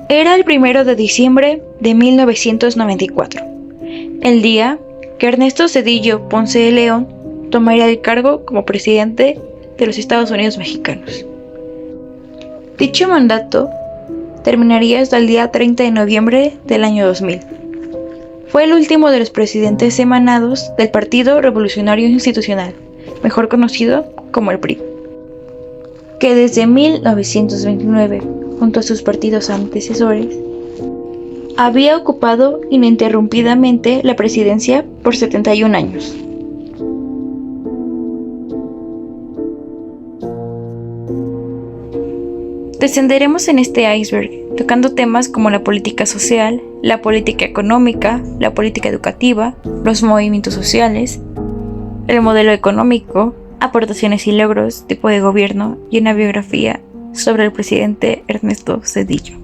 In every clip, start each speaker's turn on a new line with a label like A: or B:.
A: Era el 1 de diciembre de 1994, el día que Ernesto Zedillo Ponce de León tomaría el cargo como presidente de los Estados Unidos mexicanos. Dicho mandato terminaría hasta el día 30 de noviembre del año 2000. Fue el último de los presidentes emanados del Partido Revolucionario Institucional, mejor conocido como el PRI, que desde 1929, junto a sus partidos antecesores, había ocupado ininterrumpidamente la presidencia por 71 años. Descenderemos en este iceberg, tocando temas como la política social, la política económica, la política educativa, los movimientos sociales, el modelo económico, aportaciones y logros, tipo de gobierno y una biografía sobre el presidente Ernesto Zedillo.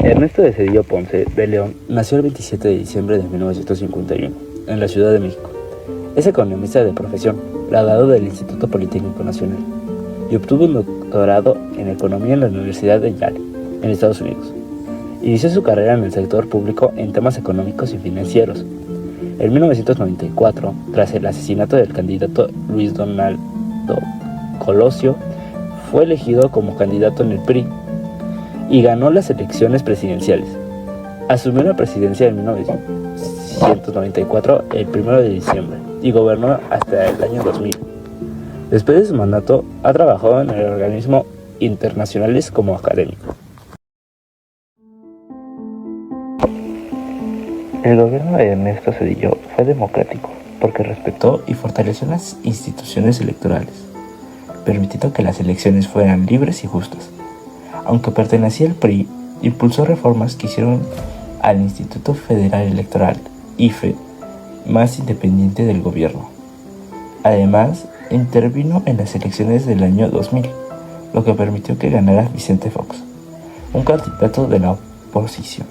B: Ernesto de Zedillo Ponce de León nació el 27 de diciembre de 1951 en la Ciudad de México. Es economista de profesión, graduado del Instituto Politécnico Nacional y obtuvo un doctorado en economía en la Universidad de Yale, en Estados Unidos. Inició su carrera en el sector público en temas económicos y financieros. En 1994, tras el asesinato del candidato Luis Donaldo Colosio, fue elegido como candidato en el PRI y ganó las elecciones presidenciales. Asumió la presidencia en 1994, el 1 de diciembre, y gobernó hasta el año 2000. Después de su mandato, ha trabajado en organismos internacionales como académico. El gobierno de Ernesto Zedillo fue democrático porque respetó y fortaleció las instituciones electorales, permitiendo que las elecciones fueran libres y justas. Aunque pertenecía al PRI, impulsó reformas que hicieron al Instituto Federal Electoral, IFE, más independiente del gobierno. Además, intervino en las elecciones del año 2000, lo que permitió que ganara Vicente Fox, un candidato de la oposición.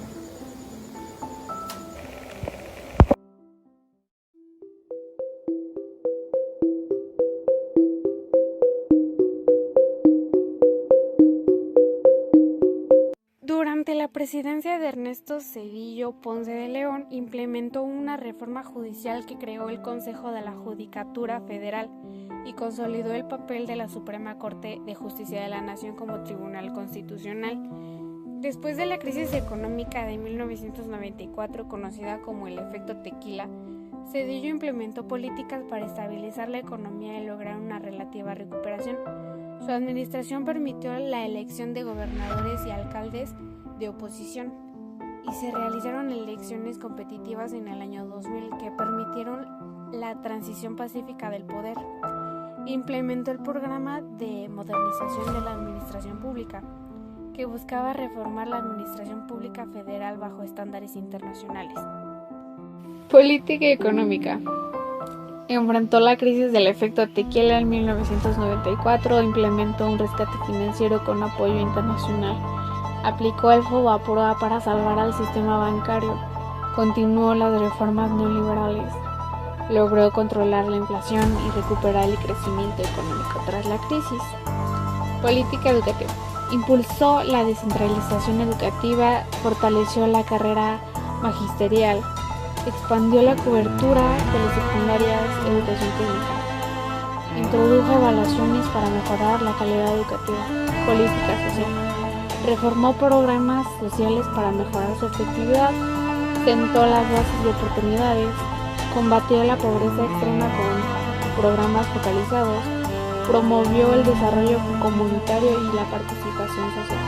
C: Durante la presidencia de Ernesto Zedillo Ponce de León, implementó una reforma judicial que creó el Consejo de la Judicatura Federal y consolidó el papel de la Suprema Corte de Justicia de la Nación como Tribunal Constitucional. Después de la crisis económica de 1994, conocida como el efecto tequila, Zedillo implementó políticas para estabilizar la economía y lograr una relativa recuperación. Su administración permitió la elección de gobernadores y alcaldes de oposición y se realizaron elecciones competitivas en el año 2000 que permitieron la transición pacífica del poder. Implementó el programa de modernización de la administración pública, que buscaba reformar la administración pública federal bajo estándares internacionales. Política económica. Enfrentó la crisis del efecto tequila en 1994, implementó un rescate financiero con apoyo internacional, aplicó el FOBAPROA para salvar al sistema bancario, continuó las reformas neoliberales, logró controlar la inflación y recuperar el crecimiento económico tras la crisis. Política educativa. Impulsó la descentralización educativa, fortaleció la carrera magisterial, expandió la cobertura de las secundarias de educación técnica, introdujo evaluaciones para mejorar la calidad educativa. Política social. Reformó programas sociales para mejorar su efectividad, sentó las bases de oportunidades, combatió la pobreza extrema con programas focalizados, promovió el desarrollo comunitario y la participación social.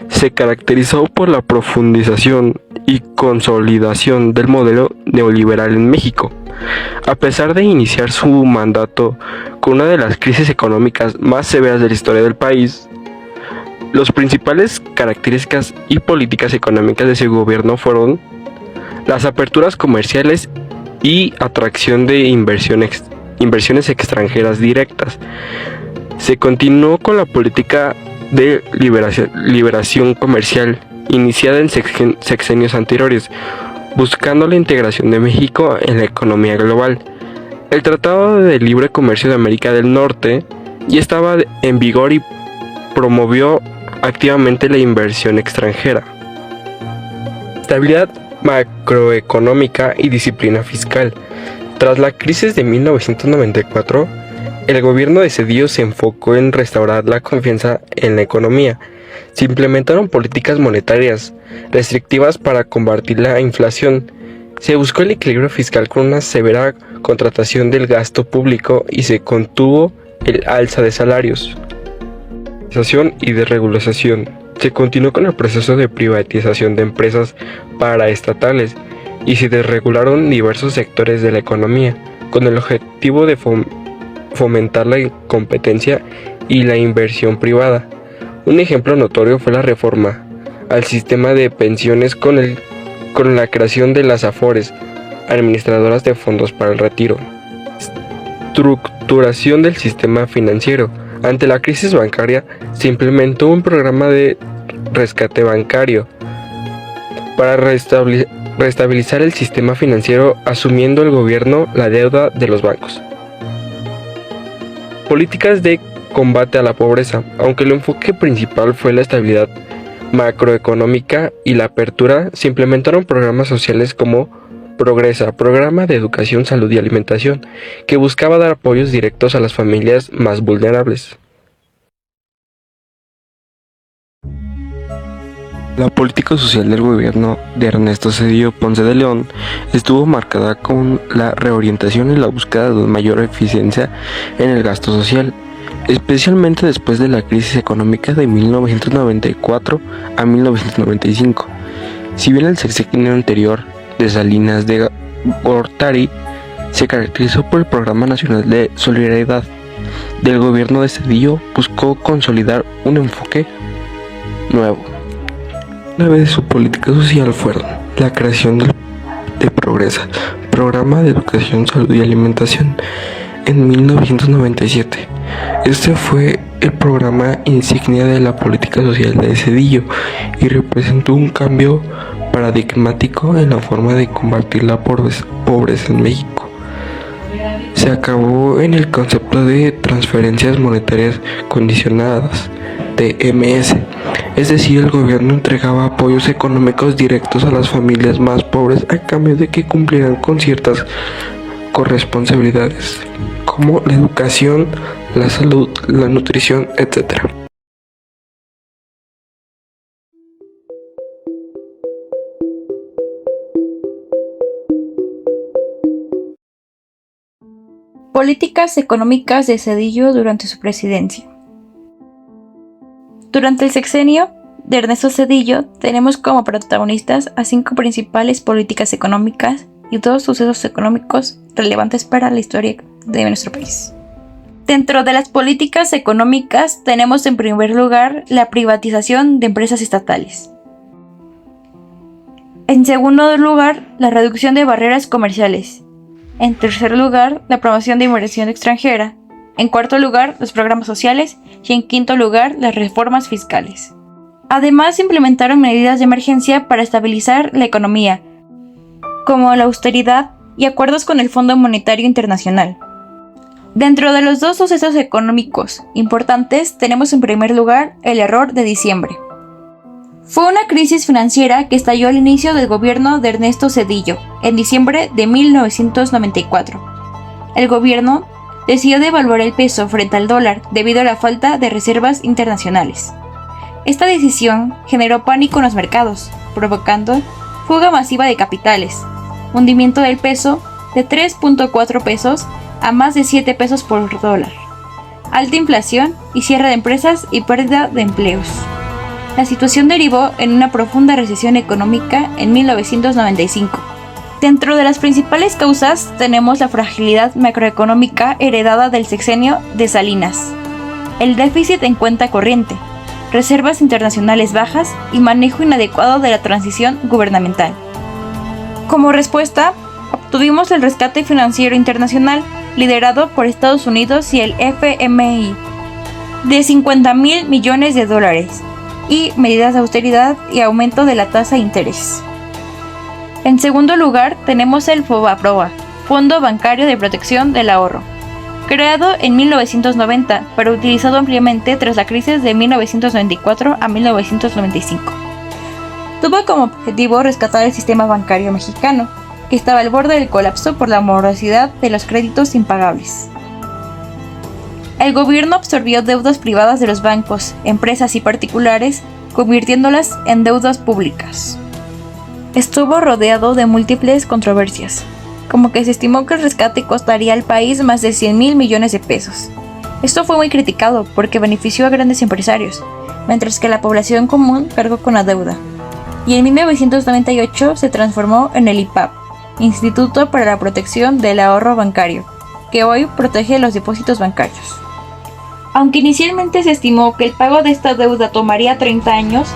D: Se caracterizó por la profundización y consolidación del modelo neoliberal en México. A pesar de iniciar su mandato con una de las crisis económicas más severas de la historia del país, las principales características y políticas económicas de su gobierno fueron las aperturas comerciales y atracción de inversión inversiones extranjeras directas. Se continuó con la política de liberación comercial iniciada en sexenios anteriores, buscando la integración de México en la economía global. El Tratado de Libre Comercio de América del Norte ya estaba en vigor y promovió activamente la inversión extranjera. Estabilidad macroeconómica y disciplina fiscal. Tras la crisis de 1994, el gobierno de Zedillo se enfocó en restaurar la confianza en la economía. Se implementaron políticas monetarias restrictivas para combatir la inflación. Se buscó el equilibrio fiscal con una severa contratación del gasto público y se contuvo el alza de salarios. Y desregulación. Se continuó con el proceso de privatización de empresas paraestatales y se desregularon diversos sectores de la economía con el objetivo de fomentar la competencia y la inversión privada. Un ejemplo notorio fue la reforma al sistema de pensiones con la creación de las AFORES, administradoras de fondos para el retiro. Estructuración del sistema financiero. Ante la crisis bancaria, se implementó un programa de rescate bancario para restabilizar el sistema financiero, asumiendo el gobierno la deuda de los bancos. Políticas de combate a la pobreza. Aunque el enfoque principal fue la estabilidad macroeconómica y la apertura, se implementaron programas sociales como Progresa, programa de educación, salud y alimentación, que buscaba dar apoyos directos a las familias más vulnerables. La política social del gobierno de Ernesto Zedillo Ponce de León estuvo marcada con la reorientación y la búsqueda de mayor eficiencia en el gasto social, especialmente después de la crisis económica de 1994 a 1995. Si bien el sexenio anterior de Salinas de Gortari se caracterizó por el Programa Nacional de Solidaridad, del gobierno de Zedillo buscó consolidar un enfoque nuevo. Clave de su política social fueron la creación de Progresa, Programa de Educación, Salud y Alimentación, en 1997. Este fue el programa insignia de la política social de Zedillo y representó un cambio paradigmático en la forma de combatir la pobreza en México. Se acabó en el concepto de transferencias monetarias condicionadas, TMS, es decir, el gobierno entregaba apoyos económicos directos a las familias más pobres a cambio de que cumplieran con ciertas corresponsabilidades, como la educación, la salud, la nutrición, etc.
A: Políticas económicas de Zedillo durante su presidencia. Durante el sexenio de Ernesto Zedillo tenemos como protagonistas a 5 principales políticas económicas y 2 sucesos económicos relevantes para la historia de nuestro país. Dentro de las políticas económicas tenemos en primer lugar la privatización de empresas estatales. En segundo lugar, la reducción de barreras comerciales. En tercer lugar, la promoción de inversión extranjera. En cuarto lugar, los programas sociales y en quinto lugar, las reformas fiscales. Además, se implementaron medidas de emergencia para estabilizar la economía, como la austeridad y acuerdos con el Fondo Monetario Internacional. Dentro de los 2 sucesos económicos importantes, tenemos en primer lugar el error de diciembre. Fue una crisis financiera que estalló al inicio del gobierno de Ernesto Zedillo, en diciembre de 1994. El gobierno decidió devaluar el peso frente al dólar debido a la falta de reservas internacionales. Esta decisión generó pánico en los mercados, provocando fuga masiva de capitales, hundimiento del peso de 3.4 pesos a más de 7 pesos por dólar, alta inflación y cierre de empresas y pérdida de empleos. La situación derivó en una profunda recesión económica en 1995. Dentro de las principales causas tenemos la fragilidad macroeconómica heredada del sexenio de Salinas, el déficit en cuenta corriente, reservas internacionales bajas y manejo inadecuado de la transición gubernamental. Como respuesta, obtuvimos el rescate financiero internacional, liderado por Estados Unidos y el FMI, de $50.000 millones, y medidas de austeridad y aumento de la tasa de interés. En segundo lugar, tenemos el FOBAPROA, Fondo Bancario de Protección del Ahorro, creado en 1990, pero utilizado ampliamente tras la crisis de 1994 a 1995. Tuvo como objetivo rescatar el sistema bancario mexicano, que estaba al borde del colapso por la morosidad de los créditos impagables. El gobierno absorbió deudas privadas de los bancos, empresas y particulares, convirtiéndolas en deudas públicas. Estuvo rodeado de múltiples controversias, como que se estimó que el rescate costaría al país más de $100.000 millones. Esto fue muy criticado porque benefició a grandes empresarios, mientras que la población común cargó con la deuda. Y en 1998 se transformó en el IPAB, Instituto para la Protección del Ahorro Bancario, que hoy protege los depósitos bancarios. Aunque inicialmente se estimó que el pago de esta deuda tomaría 30 años,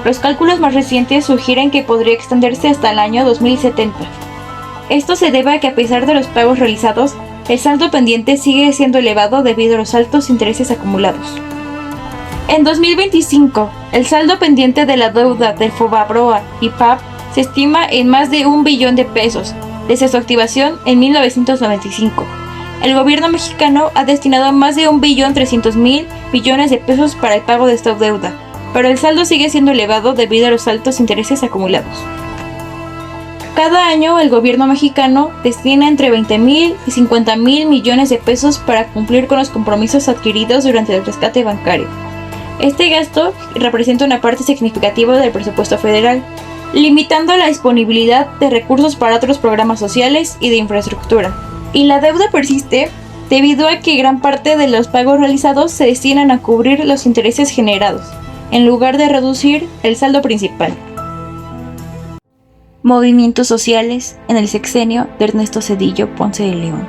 A: los cálculos más recientes sugieren que podría extenderse hasta el año 2070. Esto se debe a que a pesar de los pagos realizados, el saldo pendiente sigue siendo elevado debido a los altos intereses acumulados. En 2025, el saldo pendiente de la deuda del FOBAPROA y PAB se estima en más de $1 billón desde su activación en 1995. El gobierno mexicano ha destinado más de $1.3 billones para el pago de esta deuda, pero el saldo sigue siendo elevado debido a los altos intereses acumulados. Cada año el gobierno mexicano destina entre $20.000 y $50.000 millones para cumplir con los compromisos adquiridos durante el rescate bancario. Este gasto representa una parte significativa del presupuesto federal, limitando la disponibilidad de recursos para otros programas sociales y de infraestructura. Y la deuda persiste debido a que gran parte de los pagos realizados se destinan a cubrir los intereses generados, en lugar de reducir el saldo principal. Movimientos sociales en el sexenio de Ernesto Zedillo Ponce de León.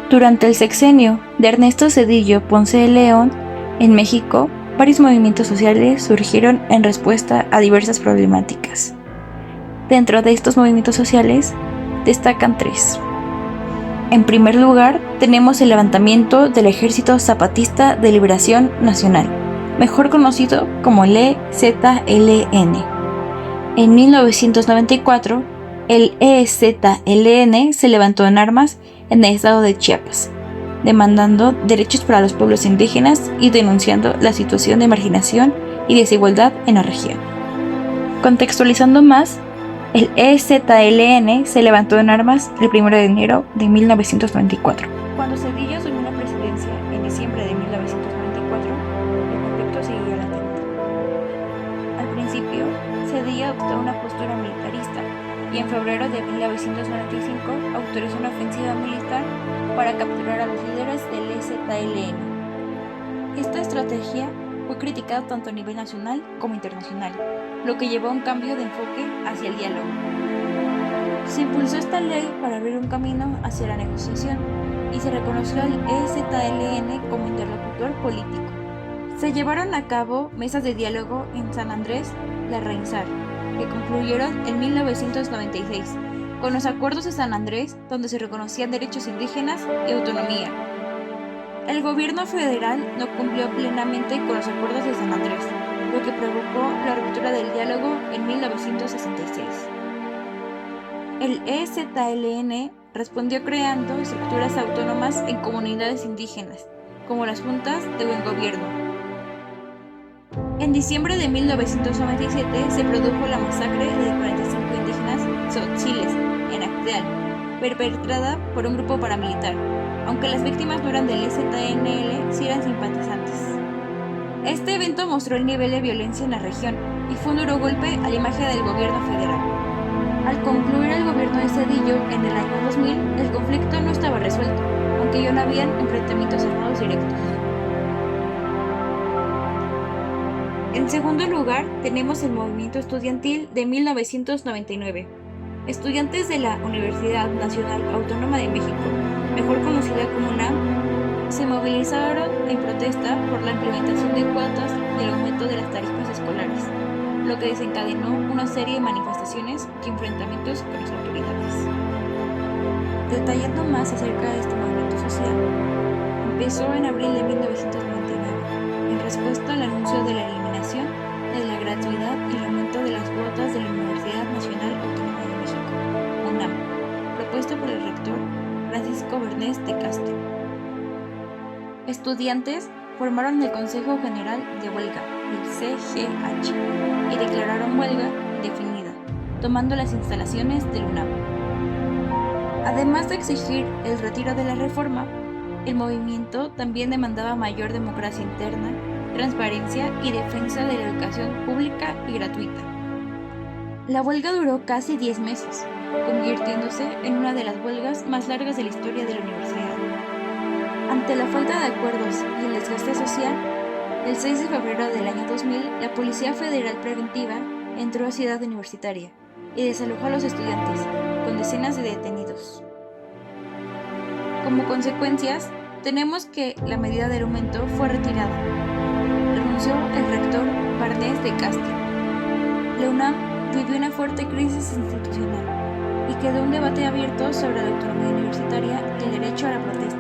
A: Durante el sexenio de Ernesto Zedillo Ponce de León, en México, varios movimientos sociales surgieron en respuesta a diversas problemáticas. Dentro de estos movimientos sociales, destacan tres. En primer lugar, tenemos el levantamiento del Ejército Zapatista de Liberación Nacional, mejor conocido como el EZLN. En 1994, el EZLN se levantó en armas en el estado de Chiapas, demandando derechos para los pueblos indígenas y denunciando la situación de marginación y desigualdad en la región. Contextualizando más, el EZLN se levantó en armas el 1 de enero de 1994. Cuando Zedillo asumió la presidencia en diciembre de 1994, el conflicto seguía latente. Al principio, Zedillo adoptó una postura militarista y en febrero de 1995 autorizó una ofensiva militar para capturar a los líderes del EZLN. Esta estrategia fue criticada tanto a nivel nacional como internacional, lo que llevó a un cambio de enfoque hacia el diálogo. Se impulsó esta ley para abrir un camino hacia la negociación y se reconoció al EZLN como interlocutor político. Se llevaron a cabo mesas de diálogo en San Andrés Larrainzar, que concluyeron en 1996, con los acuerdos de San Andrés, donde se reconocían derechos indígenas y autonomía. El gobierno federal no cumplió plenamente con los acuerdos de San Andrés, lo que provocó la ruptura del diálogo en 1966. El EZLN respondió creando estructuras autónomas en comunidades indígenas, como las juntas de buen gobierno. En diciembre de 1997 se produjo la masacre de 45 indígenas tzotziles en Acteal, perpetrada por un grupo paramilitar, aunque las víctimas no eran del EZLN, sí eran simpatizantes. Este evento mostró el nivel de violencia en la región y fue un duro golpe a la imagen del gobierno federal. Al concluir el gobierno de Zedillo en el año 2000, el conflicto no estaba resuelto, aunque ya no habían enfrentamientos armados directos. En segundo lugar, tenemos el movimiento estudiantil de 1999. Estudiantes de la Universidad Nacional Autónoma de México, mejor conocida como UNAM, se movilizaron en protesta por la implementación de cuotas y el aumento de las tarifas escolares, lo que desencadenó una serie de manifestaciones y enfrentamientos con las autoridades. Detallando más acerca de este movimiento, Empezó en abril de 1999, en respuesta al anuncio de la eliminación de la gratuidad y el aumento de las cuotas de la Universidad Nacional Autónoma de México, UNAM, propuesto por el rector Francisco Bernés de Castro. Estudiantes formaron el Consejo General de Huelga, el CGH, y declararon huelga indefinida, tomando las instalaciones del UNAM. Además de exigir el retiro de la reforma, el movimiento también demandaba mayor democracia interna, transparencia y defensa de la educación pública y gratuita. La huelga duró casi 10 meses, convirtiéndose en una de las huelgas más largas de la historia de la universidad. Ante la falta de acuerdos y el desgaste social, el 6 de febrero del año 2000, la Policía Federal Preventiva entró a Ciudad Universitaria y desalojó a los estudiantes, con decenas de detenidos. Como consecuencias, tenemos que la medida del aumento fue retirada. Renunció el rector Bernés de Castro. La UNAM vivió una fuerte crisis institucional y quedó un debate abierto sobre la autonomía universitaria y el derecho a la protesta.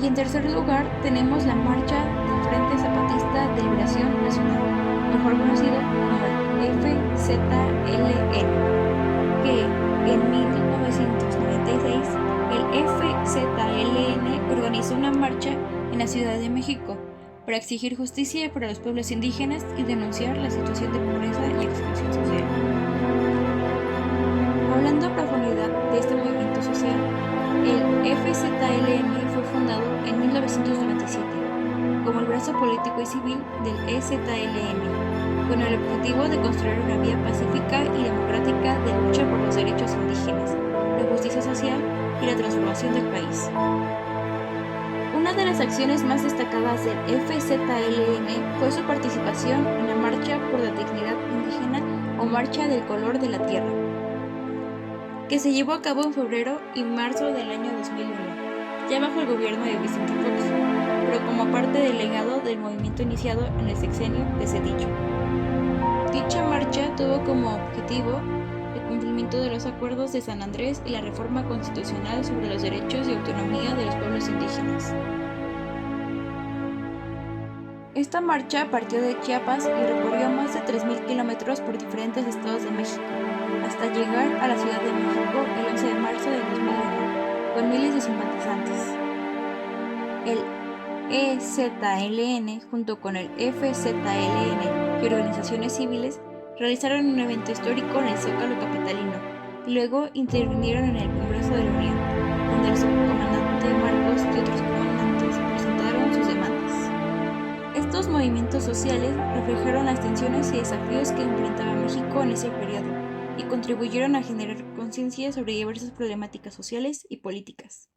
A: Y en tercer lugar tenemos la marcha del Frente Zapatista de Liberación Nacional, mejor conocido como el FZLN, que en 1996 el FZLN organizó una marcha en la Ciudad de México para exigir justicia para los pueblos indígenas y denunciar la situación de pobreza y exclusión social. Hablando a profundidad de este movimiento social, el FZLN fue fundado en 1997 como el brazo político y civil del EZLN, con el objetivo de construir una vía pacífica y democrática de lucha por los derechos indígenas, la justicia social y la transformación del país. Una de las acciones más destacadas del FZLN fue su participación en la Marcha por la Dignidad Indígena o Marcha del Color de la Tierra, que se llevó a cabo en febrero y marzo del año 2001, ya bajo el gobierno de Vicente Fox, pero como parte del legado del movimiento iniciado en el sexenio de Zedillo. Dicha marcha tuvo como objetivo el cumplimiento de los acuerdos de San Andrés y la reforma constitucional sobre los derechos y autonomía de los pueblos indígenas. Esta marcha partió de Chiapas y recorrió más de 3.000 kilómetros por diferentes estados de México, hasta llegar a la Ciudad de México el 11 de marzo del 2001, con miles de simpatizantes. El EZLN, junto con el FZLN y organizaciones civiles, realizaron un evento histórico en el Zócalo capitalino y luego intervinieron en el Congreso de la Unión, donde el subcomandante Marcos y otros comandantes presentaron sus demandas. Estos movimientos sociales reflejaron las tensiones y desafíos que enfrentaba México en ese periodo y contribuyeron a generar conciencia sobre diversas problemáticas sociales y políticas.